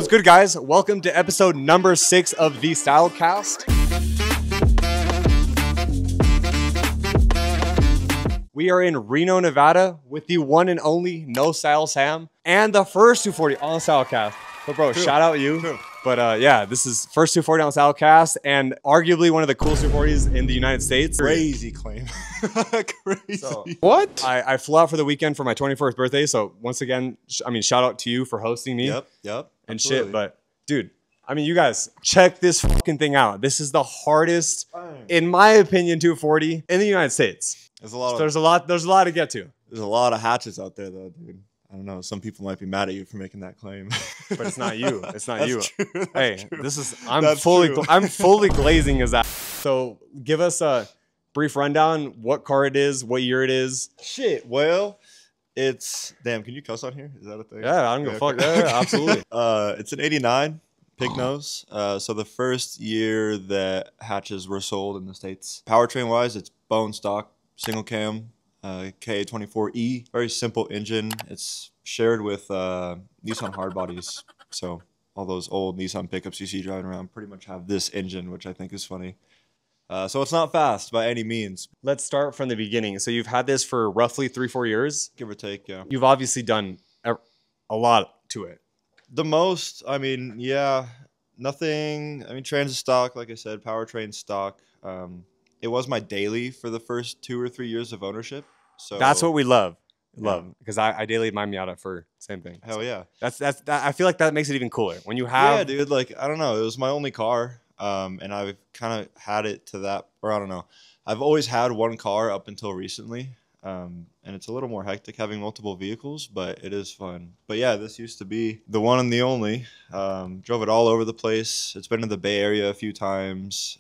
What's good, guys? Welcome to episode number 6 of the StyleCast. We are in Reno, Nevada with the one and only No Style Sam and the first 240 on StyleCast. But bro, shout out you. True. But yeah, this is first 240 on StyleCast and arguably one of the coolest 240s in the United States. Crazy claim. Crazy. So, what? I flew out for the weekend for my 21st birthday. So once again, I mean, shout out to you for hosting me. Yep. And absolutely. Shit. But dude, I mean, you guys, check this fucking thing out. This is the hardest, in my opinion, 240 in the United States. There's a lot to get to. There's a lot of hatches out there though, dude. I don't know. Some people might be mad at you for making that claim. But it's not you. It's not you. True. Hey, true. This is I'm fully glazing as that. So give us a brief rundown, what car it is, what year it is. Shit. Well, it's damn, can you cuss on here? Is that a thing? Yeah, I don't give a fuck. Yeah, absolutely. It's an 89 pig nose. So the first year that hatches were sold in the States. Powertrain wise, it's bone stock, single cam. K24E, very simple engine. It's shared with Nissan hardbodies. So all those old Nissan pickups you see driving around pretty much have this engine, which I think is funny. So it's not fast by any means. Let's start from the beginning. So you've had this for roughly 3-4 years? Give or take, yeah. You've obviously done a lot to it. The most, I mean, yeah, nothing. I mean, transit stock, like I said, powertrain stock. It was my daily for the first 2 or 3 years of ownership. So that's what we love, because I daily mind Miata for same thing. Hell yeah, that's I feel like that makes it even cooler when you have. Yeah, dude. Like I don't know, it was my only car, and I've kind of had it to that, or I don't know. I've always had one car up until recently, and it's a little more hectic having multiple vehicles, but it is fun. But yeah, this used to be the one and the only. Drove it all over the place. It's been in the Bay Area a few times.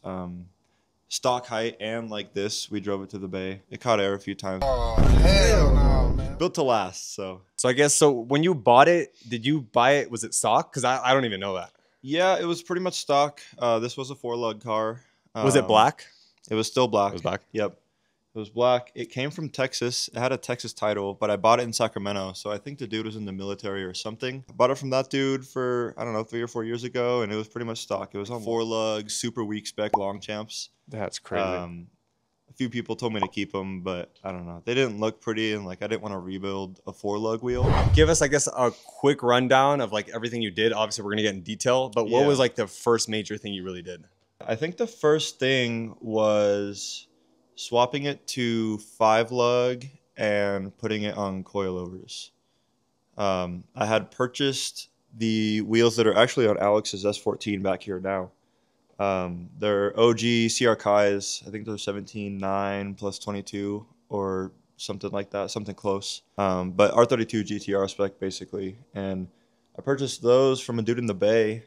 Stock height and like this, we drove it to the Bay. It caught air a few times. Oh, hell no, man. Built to last, so. So I guess, so when you bought it, did you buy it, was it stock? Because I don't even know that. Yeah, it was pretty much stock. This was a 4-lug car. Was it black? It was still black. It was black? Yep. It was black. It came from Texas. It had a Texas title, but I bought it in Sacramento. So I think the dude was in the military or something. I bought it from that dude for, I don't know, 3 or 4 years ago, and it was pretty much stock. It was on 4-lug, super weak spec long champs. That's crazy. A few people told me to keep them, but I don't know. They didn't look pretty, and like I didn't want to rebuild a 4-lug wheel. Give us, I guess, a quick rundown of like everything you did. Obviously, we're gonna get in detail, but what was like the first major thing you really did? I think the first thing was swapping it to 5-lug and putting it on coilovers. I had purchased the wheels that are actually on Alex's S14 back here now. They're OG CR Kais. I think they're 17.9 plus 22 or something like that, something close. But R32 GTR spec basically. And I purchased those from a dude in the Bay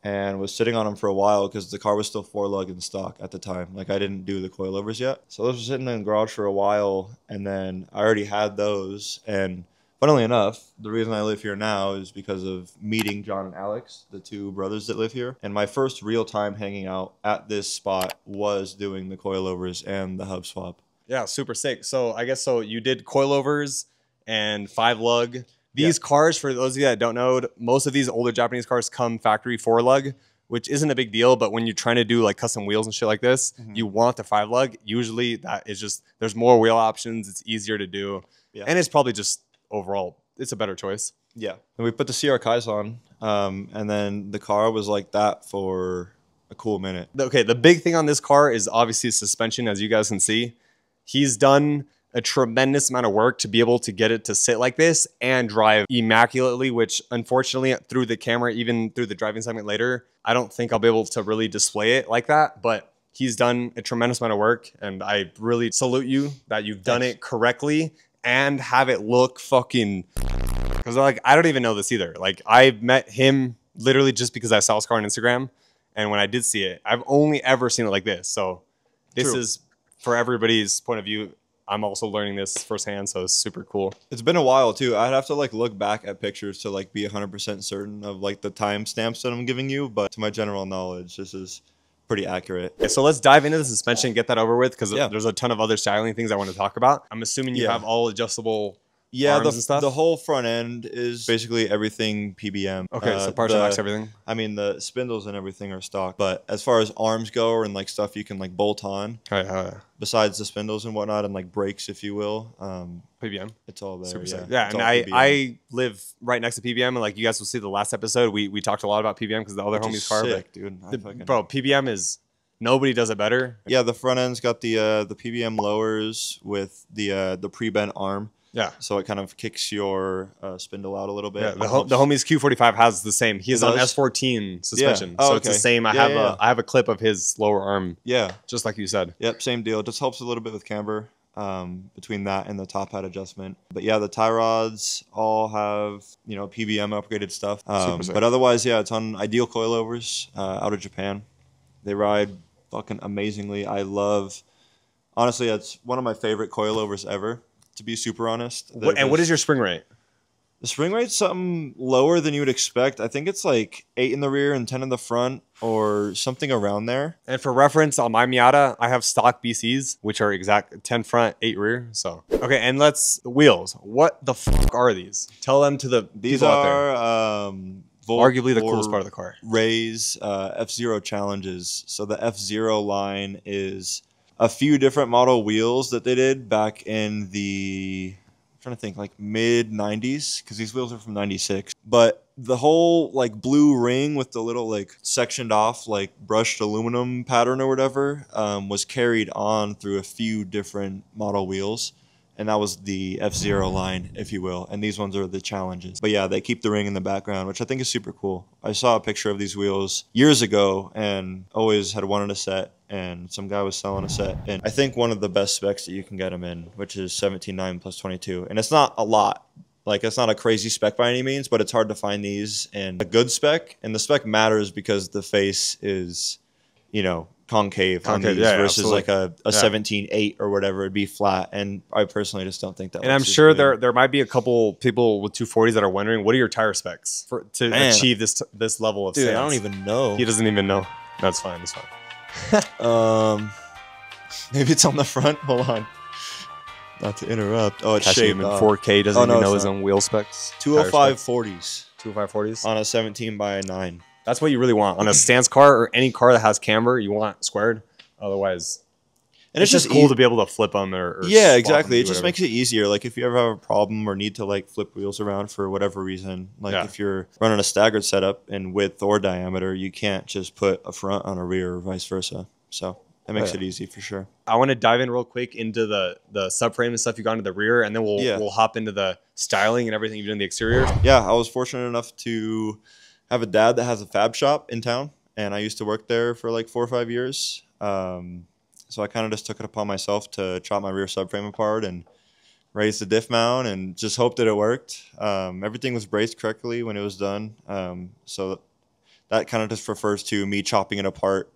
and was sitting on them for a while because the car was still 4-lug in stock at the time. Like I didn't do the coilovers yet. So those were sitting in the garage for a while, and then I already had those. And funnily enough, the reason I live here now is because of meeting John and Alex, the 2 brothers that live here. And my first real time hanging out at this spot was doing the coilovers and the hub swap. Yeah, super sick. So I guess, so you did coilovers and 5-lug. These cars, for those of you that don't know, most of these older Japanese cars come factory 4-lug, which isn't a big deal. But when you're trying to do like custom wheels and shit like this, you want the 5-lug. Usually that is just, there's more wheel options. It's easier to do. Yeah. And it's probably just overall, it's a better choice. Yeah. And we put the CR Kais on, and then the car was like that for a cool minute. Okay, the big thing on this car is obviously suspension, as you guys can see. He's done a tremendous amount of work to be able to get it to sit like this and drive immaculately, which unfortunately through the camera, even through the driving segment later, I don't think I'll be able to really display it like that. But he's done a tremendous amount of work, and I really salute you that you've done it correctly and have it look fucking, because like I don't even know this either. Like I met him literally just because I saw his car on Instagram, and when I did see it, I've only ever seen it like this. So this is, for everybody's point of view, I'm also learning this firsthand, so it's super cool. It's been a while too. I'd have to like look back at pictures to like be 100% certain of like the timestamps that I'm giving you, but to my general knowledge, this is pretty accurate. Yeah, so let's dive into the suspension, get that over with, because there's a ton of other styling things I want to talk about. I'm assuming you have all adjustable Yeah, arms and stuff? the whole front end is basically everything PBM. Okay, so Partial Max everything. I mean, the spindles and everything are stock, but as far as arms go and like stuff you can like bolt on, besides the spindles and whatnot, and like brakes, if you will, PBM. it's all there. Super sick. Yeah, and I live right next to PBM, and like you guys will see the last episode, we talked a lot about PBM because the other homie's car. Sick, dude. Bro, PBM is nobody does it better. Yeah, the front end's got the PBM lowers with the pre-bent arm. Yeah. So it kind of kicks your spindle out a little bit. Yeah, the homie's Q45 has the same. He's on S14 suspension. Yeah. So it's the same. I have a clip of his lower arm. Yeah. Just like you said. Yep, same deal. It just helps a little bit with camber between that and the top hat adjustment. But yeah, the tie rods all have, you know, PBM upgraded stuff. But otherwise, yeah, it's on ideal coilovers out of Japan. They ride fucking amazingly. Honestly, it's one of my favorite coilovers ever. To be super honest. And what is your spring rate? The spring rate's something lower than you would expect. I think it's like 8 in the rear and 10 in the front or something around there. And for reference, on my Miata, I have stock BCs, which are exact 10 front, 8 rear. So, okay, and the wheels. What the fuck are these? Tell them to the These people are out there. Arguably the coolest part of the car. Ray's F-Zero challenges. So the F-Zero line is a few different model wheels that they did back in the, I'm trying to think, like mid 90s, because these wheels are from 96. But the whole like blue ring with the little like sectioned off like brushed aluminum pattern or whatever was carried on through a few different model wheels. And that was the F-Zero line, if you will. And these ones are the challenges. But yeah, they keep the ring in the background, which I think is super cool. I saw a picture of these wheels years ago and always had wanted a set. And some guy was selling a set. And I think one of the best specs that you can get them in, which is 17.9 plus 22. And it's not a lot. Like, it's not a crazy spec by any means, but it's hard to find these in a good spec. And the spec matters because the face is, you know, concave on these versus like a 17.8 or whatever. It'd be flat. And I personally just don't think that. And I'm sure there might be a couple people with 240s that are wondering, what are your tire specs to achieve this level of stance? I don't even know. He doesn't even know. That's fine. That's fine. Maybe it's on the front. Hold on. Not to interrupt. Oh, it's shaped in 4K. Doesn't even know his own wheel specs. 205 40s. 205 40s on a 17/9. That's what you really want on a stance car or any car that has camber. You want squared. Otherwise, and it's just cool to be able to flip them or yeah, exactly. It just makes it easier. Like if you ever have a problem or need to like flip wheels around for whatever reason, like if you're running a staggered setup in width or diameter, you can't just put a front on a rear or vice versa. So that makes it easy for sure. I want to dive in real quick into the subframe and stuff you got into the rear, and then we'll hop into the styling and everything you've done in the exterior. Yeah, I was fortunate enough to have a dad that has a fab shop in town, and I used to work there for like 4 or 5 years. So I kind of just took it upon myself to chop my rear subframe apart and raise the diff mount and just hope that it worked. Everything was braced correctly when it was done. So that kind of just refers to me chopping it apart,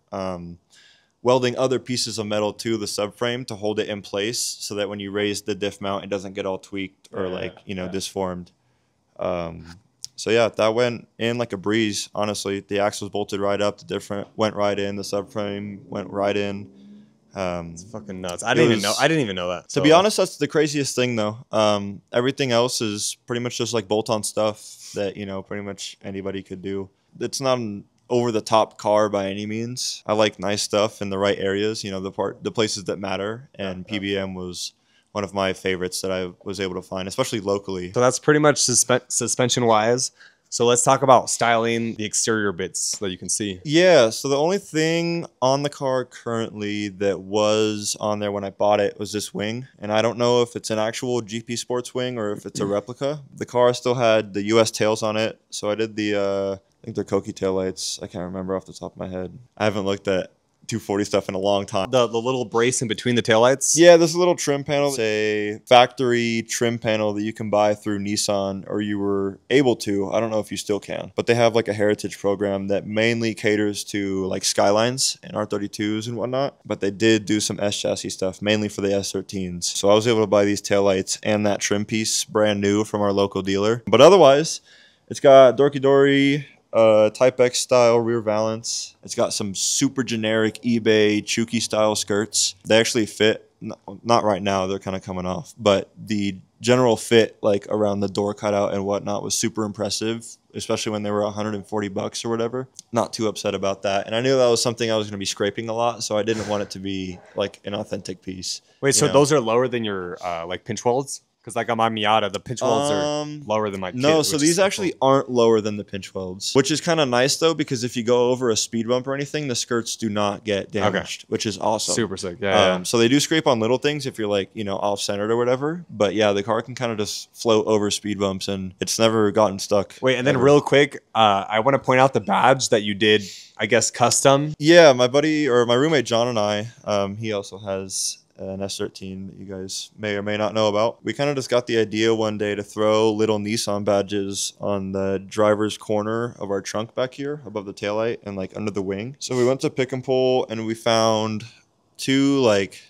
welding other pieces of metal to the subframe to hold it in place so that when you raise the diff mount, it doesn't get all tweaked or disformed. So yeah, that went in like a breeze, honestly. The axles bolted right up, the diff went right in, the subframe went right in. It's fucking nuts. I didn't even know that. To be honest, that's the craziest thing though. Everything else is pretty much just like bolt-on stuff that, you know, pretty much anybody could do. It's not an over-the-top car by any means. I like nice stuff in the right areas, you know, the places that matter, and PBM was one of my favorites that I was able to find, especially locally. So that's pretty much suspension-wise. So let's talk about styling, the exterior bits that you can see. Yeah, so the only thing on the car currently that was on there when I bought it was this wing. And I don't know if it's an actual GP Sports wing or if it's a replica. The car still had the US tails on it. So I did the, I think they're Koki taillights. I can't remember off the top of my head. I haven't looked at 240 stuff in a long time. The little brace in between the taillights? Yeah, there's a little trim panel. It's a factory trim panel that you can buy through Nissan, or you were able to. I don't know if you still can. But they have like a heritage program that mainly caters to like Skylines and R32s and whatnot. But they did do some S chassis stuff, mainly for the S13s. So I was able to buy these taillights and that trim piece brand new from our local dealer. But otherwise, it's got Dorky Dory, Type X style rear valance. It's got some super generic eBay Chuki style skirts. They actually fit not right now. They're kind of coming off, but the general fit, like around the door cutout and whatnot, was super impressive, especially when they were $140 or whatever. Not too upset about that. And I knew that was something I was going to be scraping a lot, so I didn't want it to be like an authentic piece. Wait, so those are lower than your like pinch welds? Because like on my Miata, the pinch welds are lower than my kit. No, so these actually aren't lower than the pinch welds, which is kind of nice though, because if you go over a speed bump or anything, the skirts do not get damaged, which is awesome. Super sick. Yeah, So they do scrape on little things if you're like, you know, off-centered or whatever. But yeah, the car can kind of just float over speed bumps and it's never gotten stuck. Wait, and then real quick, I want to point out the badge that you did, I guess, custom. Yeah, my buddy or my roommate John and I, he also has an S13 that you guys may or may not know about. We kind of just got the idea one day to throw little Nissan badges on the driver's corner of our trunk back here above the taillight and like under the wing. So we went to pick and pull and we found two, like,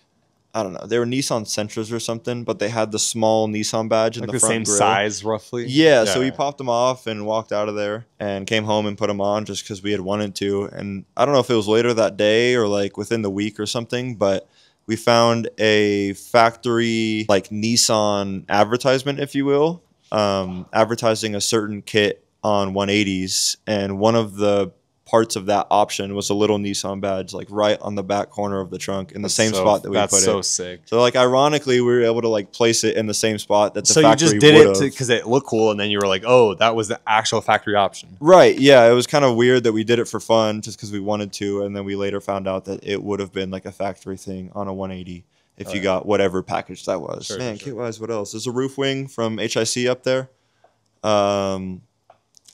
I don't know, they were Nissan Sentras or something, but they had the small Nissan badge in like the front same grill. Size roughly. Yeah, so we popped them off and walked out of there and came home and put them on just because we had wanted to. And I don't know if it was later that day or like within the week or something, but we found a factory like Nissan advertisement, if you will, advertising a certain kit on 180s, and one of the parts of that option was a little Nissan badge, like right on the back corner of the trunk in the same spot that we put it. That's so sick. So like ironically, we were able to like place it in the same spot that the factory So you just did it because it looked cool, and then you were like, oh, that was the actual factory option. Right. Yeah. It was kind of weird that we did it for fun just because we wanted to, and then we later found out that it would have been like a factory thing on a 180 if you got whatever package that was. Sure, Man, kit-wise, what else? There's a roof wing from HIC up there.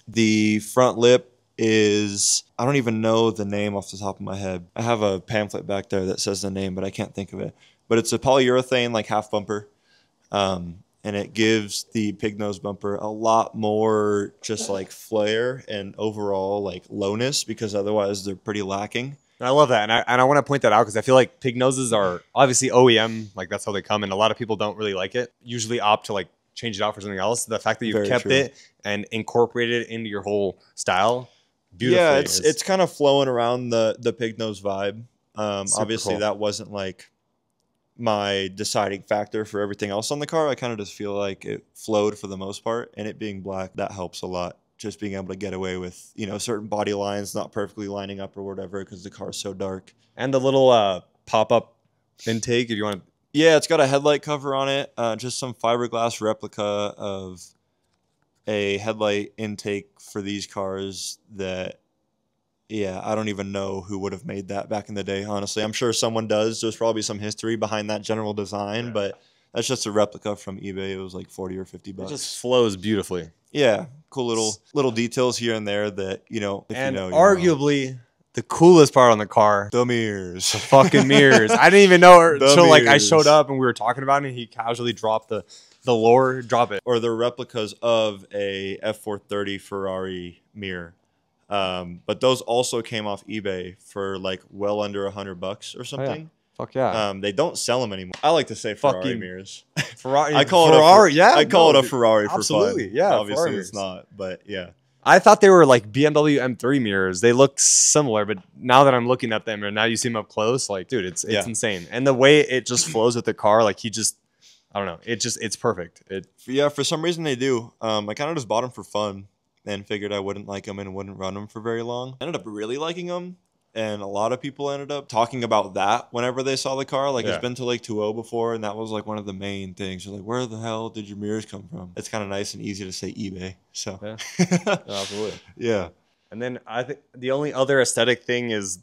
The front lip is, I don't even know the name off the top of my head. I have a pamphlet back there that says the name, but I can't think of it. But it's a polyurethane like half bumper, and it gives the pig nose bumper a lot more just like flair and overall like lowness, because otherwise they're pretty lacking. I love that, and I want to point that out because I feel like pig noses are obviously OEM, like that's how they come, and a lot of people don't really like it. Usually opt to like change it out for something else. The fact that you kept it and incorporated it into your whole style. Yeah, it's kind of flowing around the pig nose vibe. Obviously, that wasn't like my deciding factor for everything else on the car. I kind of just feel like it flowed for the most part, and it being black, that helps a lot. Just being able to get away with, you know, certain body lines not perfectly lining up or whatever because the car is so dark. And the little pop-up intake, if you want to. Yeah, it's got a headlight cover on it. Just some fiberglass replica of a headlight intake for these cars that, yeah, I don't even know who would have made that back in the day, honestly. I'm sure someone does. There's probably some history behind that general design, but that's just a replica from eBay. It was like 40 or 50 bucks. It just flows beautifully. Yeah, cool little details here and there that, you know, if and you know. Arguably, the coolest part on the car. The mirrors. The fucking mirrors. I didn't even know until like I showed up and we were talking about it, and he casually dropped the lore, drop it. Or the replicas of a F430 Ferrari mirror. But those also came off eBay for like well under $100 or something. Oh, yeah. Fuck yeah. They don't sell them anymore. I like to say Ferrari mirrors. Ferrari. I call Ferrari, it I call it a Ferrari for absolutely, fun. Yeah, obviously Ferrari it's not, but yeah. I thought they were like BMW M3 mirrors. They look similar, but now that I'm looking at them and now you see them up close, like, dude, it's insane. And the way it just flows with the car, like I don't know, it's perfect. Yeah, for some reason they do. I kind of just bought them for fun and figured I wouldn't like them and wouldn't run them for very long. I ended up really liking them. And a lot of people ended up talking about that whenever they saw the car. Like, it's been to Lake 2.0 before, and that was like one of the main things. They're like, where the hell did your mirrors come from? It's kind of nice and easy to say eBay. So, Absolutely. Yeah. And then I think the only other aesthetic thing is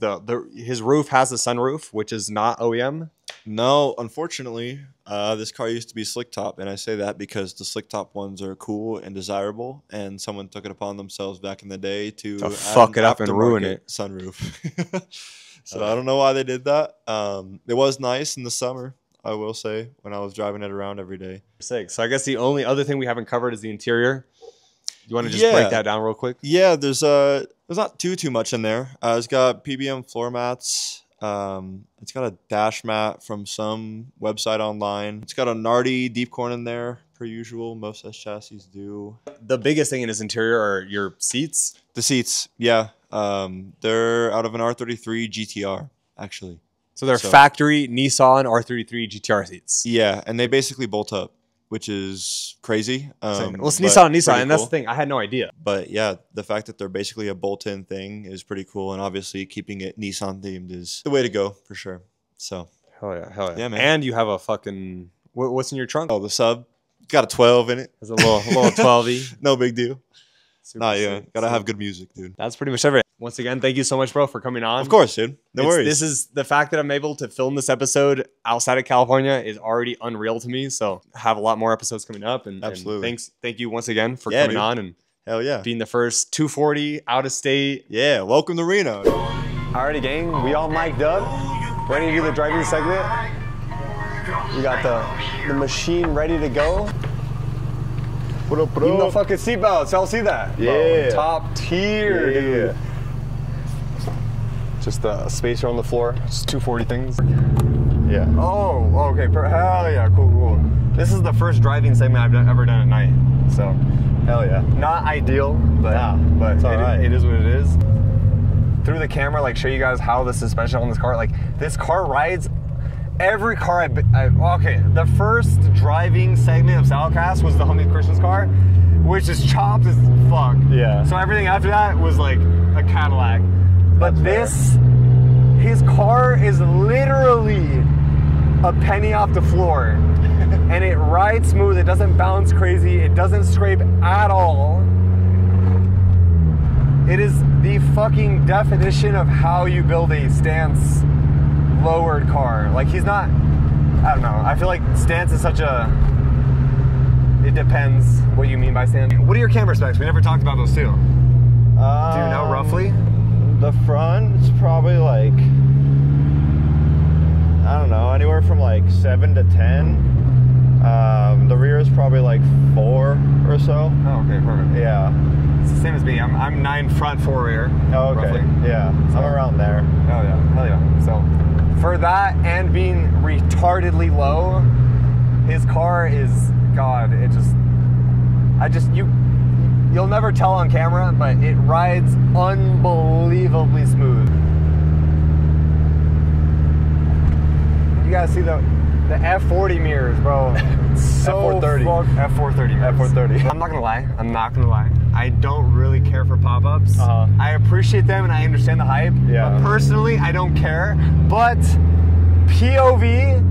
his roof has a sunroof, which is not OEM. No, unfortunately, this car used to be slick top, and I say that because the slick top ones are cool and desirable, and someone took it upon themselves back in the day to fuck it up and ruin it. Sunroof. So I don't know why they did that. It was nice in the summer, I will say, when I was driving it around every day. Sick. So I guess the only other thing we haven't covered is the interior. You want to just break that down real quick? Yeah, there's not too much in there. It's got PBM floor mats. It's got a dash mat from some website online. It's got a Nardi deep corn in there, per usual. Most S chassis do. The biggest thing in his interior are your seats. The seats, yeah. They're out of an R33 GTR, actually. So they're factory Nissan R33 GTR seats. Yeah, and they basically bolt up, which is crazy. Well, it's Nissan, and that's the thing. I had no idea. But yeah, the fact that they're basically a bolt-in thing is pretty cool, and obviously keeping it Nissan themed is the way to go for sure. So hell yeah, yeah, man. And you have a fucking what's in your trunk? Oh, the sub got a 12 in it. It's a little 12e. No big deal. Super yeah, gotta have good music, dude. That's pretty much everything. Once again, thank you so much, bro, for coming on. Of course, dude. No worries. This is the fact that I'm able to film this episode outside of California is already unreal to me. So have a lot more episodes coming up. And absolutely. And thank you once again for coming on and hell yeah, being the first 240 out of state. Yeah, welcome to Reno. Alrighty, gang, we all mic'd up, ready to do the driving segment. We got the machine ready to go. What up, Even the fucking seatbelts, y'all see that? Yeah. Bro, top tier, dude. Just a spacer on the floor, just 240 things. Yeah. Oh, okay, hell yeah, cool. This is the first driving segment I've ever done at night, so. Hell yeah. Not ideal, but, it's all right. It is what it is. Through the camera, like show you guys how the suspension on this car, like this car rides. Every car okay, the first driving segment of StyleCast was the homie Christian's car, which is chopped as fuck. Yeah. So everything after that was like a Cadillac. But his car is literally a penny off the floor. And it rides smooth, it doesn't bounce crazy, it doesn't scrape at all. It is the fucking definition of how you build a stance lowered car. Like he's not, I don't know, I feel like stance is such a, it depends what you mean by stance. What are your camera specs? We never talked about those too. Do you know roughly? The front is probably like, I don't know, anywhere from like 7 to 10. The rear is probably like 4 or so. Oh, okay, perfect. Yeah. It's the same as me. I'm 9 front, 4 rear. Oh, okay. Roughly. Yeah, so I'm around there. Oh yeah, hell yeah. So for that and being retardedly low, his car is, God, you'll never tell on camera, but it rides unbelievably smooth. You guys see the F40 mirrors, bro. So F430. F430 mirrors. F430. I'm not gonna lie. I don't really care for pop-ups. I appreciate them and I understand the hype. Yeah. But personally, I don't care. But POV,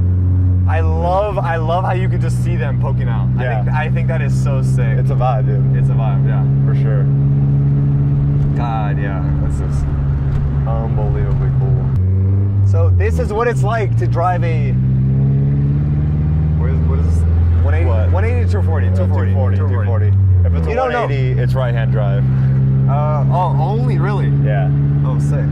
I love how you can just see them poking out. Yeah. I think that is so sick. It's a vibe, dude. It's a vibe, yeah. For sure. God, yeah. This is unbelievably cool. So this is what it's like to drive a, what is this? 180? 180 to 240. 240. If it's a 180, it's right-hand drive. Only really? Yeah. Oh, sick.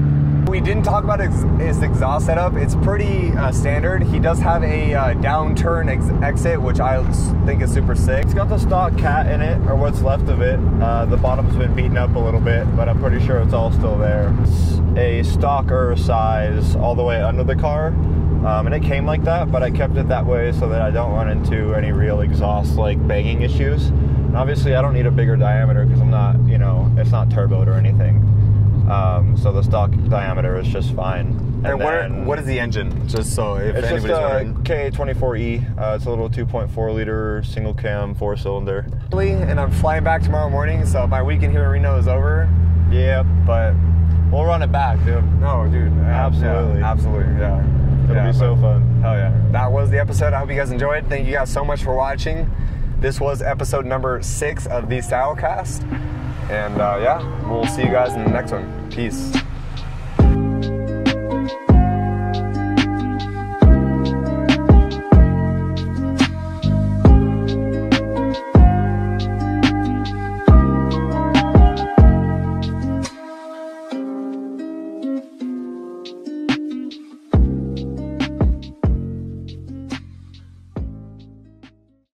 We didn't talk about his exhaust setup. It's pretty standard. He does have a downturn exit, which I think is super sick. It's got the stock cat in it, or what's left of it. The bottom's been beaten up a little bit, but I'm pretty sure it's all still there. It's a stocker size all the way under the car. And it came like that, but I kept it that way so that I don't run into any real exhaust like banging issues. And obviously I don't need a bigger diameter because I'm not, it's not turboed or anything. So the stock diameter is just fine. And what is the engine? Just so if it's anybody's wondering. It's just a K24E. It's a little 2.4 liter single cam 4-cylinder. And I'm flying back tomorrow morning, so my weekend here in Reno is over. Yeah, but we'll run it back, dude. No, dude. Absolutely. Yeah, absolutely, yeah. It'll be so fun. Hell yeah. That was the episode. I hope you guys enjoyed. Thank you guys so much for watching. This was episode number 6 of the StyleCast. And yeah, we'll see you guys in the next one. Peace.